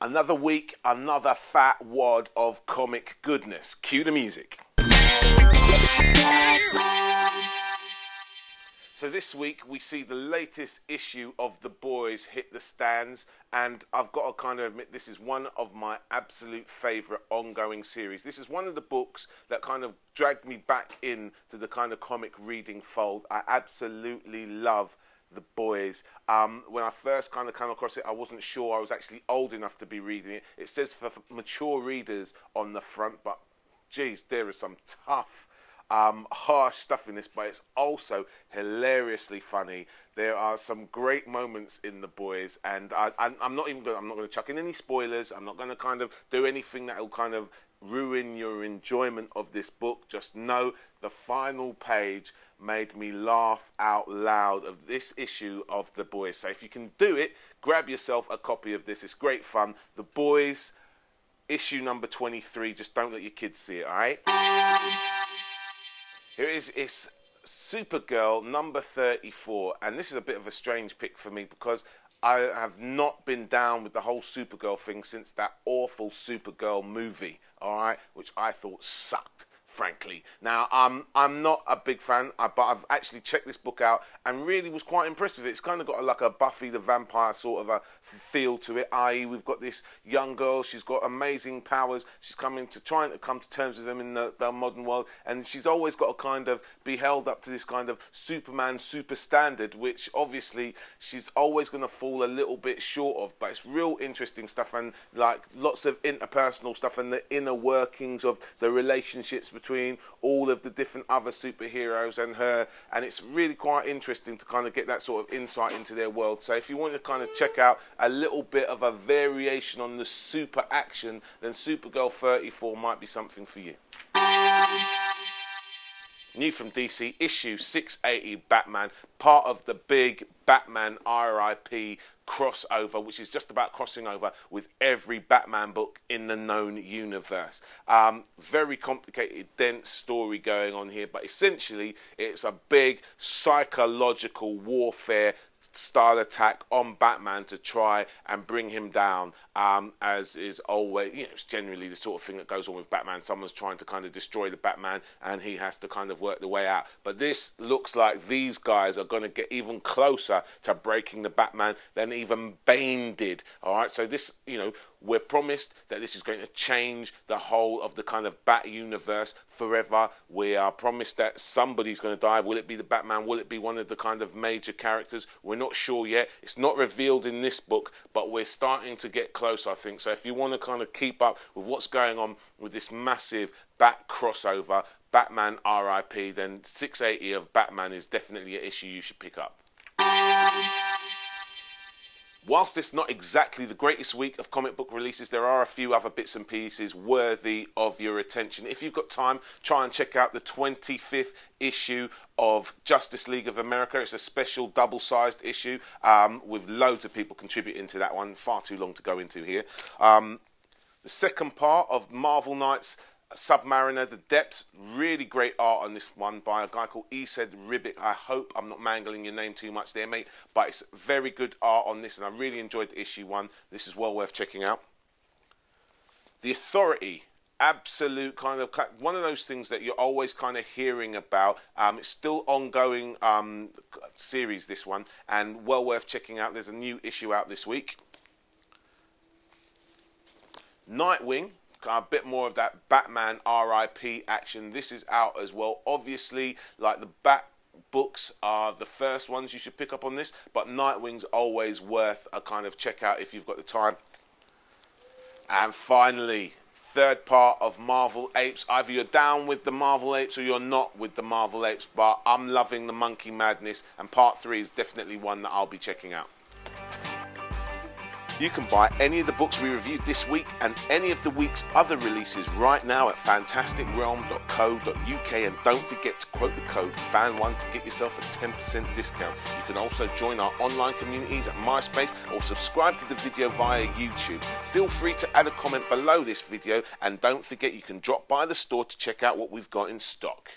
Another week, another fat wad of comic goodness. Cue the music. So this week we see the latest issue of The Boys hit the stands, and I've got to kind of admit this is one of my absolute favourite ongoing series. This is one of the books that kind of dragged me back in to the kind of comic reading fold. I absolutely love The Boys. When I first kind of came across it, I wasn't sure I was actually old enough to be reading it. It says for mature readers on the front, but geez, there is some tough, harsh stuff in this, but it's also hilariously funny. There are some great moments in The Boys, and I'm not going to chuck in any spoilers. I'm not going to kind of do anything that will kind of ruin your enjoyment of this book. Just know the final page made me laugh out loud of this issue of The Boys. So if you can do it, grab yourself a copy of this. It's great fun. The Boys, issue number 23. Just don't let your kids see it, all right? Here it is. It's Supergirl number 34, and this is a bit of a strange pick for me because I have not been down with the whole Supergirl thing since that awful Supergirl movie, all right, which I thought sucked, frankly. Now, I'm not a big fan, but I've actually checked this book out and really was quite impressed with it. It's kind of got like a Buffy the Vampire sort of a feel to it, i.e. we've got this young girl, she's got amazing powers, she's trying to come to terms with them in the modern world, and she's always got to kind of be held up to this kind of Superman super standard, which obviously she's always going to fall a little bit short of, but it's real interesting stuff, and like lots of interpersonal stuff and the inner workings of the relationships between all of the different other superheroes and her, and it's really quite interesting to kind of get that sort of insight into their world. So if you want to kind of check out a little bit of a variation on the super action, then Supergirl 34 might be something for you. New from DC, issue 680 Batman, part of the big Batman RIP crossover, which is just about crossing over with every Batman book in the known universe. Very complicated, dense story going on here, but essentially it's a big psychological warfare style attack on Batman to try and bring him down, as is always, it's generally the sort of thing that goes on with Batman. Someone's trying to kind of destroy the Batman and he has to kind of work the way out. But this looks like these guys are going to get even closer to breaking the Batman than even Bane did. All right, so this, we're promised that this is going to change the whole of the kind of Bat universe forever. We are promised that somebody's going to die. Will it be the Batman? Will it be one of the kind of major characters? We're not sure yet. It's not revealed in this book, but we're starting to get close, I think. So if you want to kind of keep up with what's going on with this massive Bat crossover, Batman RIP, then 680 of Batman is definitely an issue you should pick up. Whilst it's not exactly the greatest week of comic book releases, there are a few other bits and pieces worthy of your attention. If you've got time, try and check out the 25th issue of Justice League of America. It's a special double-sized issue with loads of people contributing to that one. Far too long to go into here. The second part of Marvel Knights Submariner, The Depths, really great art on this one by a guy called Iyare. I hope I'm not mangling your name too much there, mate, but it's very good art on this, and I really enjoyed issue 1. This is well worth checking out. The Authority, absolute kind of one of those things that you're always kind of hearing about. It's still ongoing series, this one, and well worth checking out. There's a new issue out this week. Nightwing, a bit more of that Batman RIP action. This is out as well. Obviously, like the Bat books are the first ones you should pick up on this, but Nightwing's always worth a kind of check out if you've got the time. And finally, third part of Marvel Apes. Either you're down with the Marvel Apes or you're not with the Marvel Apes, but I'm loving the Monkey Madness, and part 3 is definitely one that I'll be checking out. You can buy any of the books we reviewed this week and any of the week's other releases right now at fantasticrealm.co.uk, and don't forget to quote the code FAN1 to get yourself a 10% discount. You can also join our online communities at MySpace or subscribe to the video via YouTube. Feel free to add a comment below this video, and don't forget you can drop by the store to check out what we've got in stock.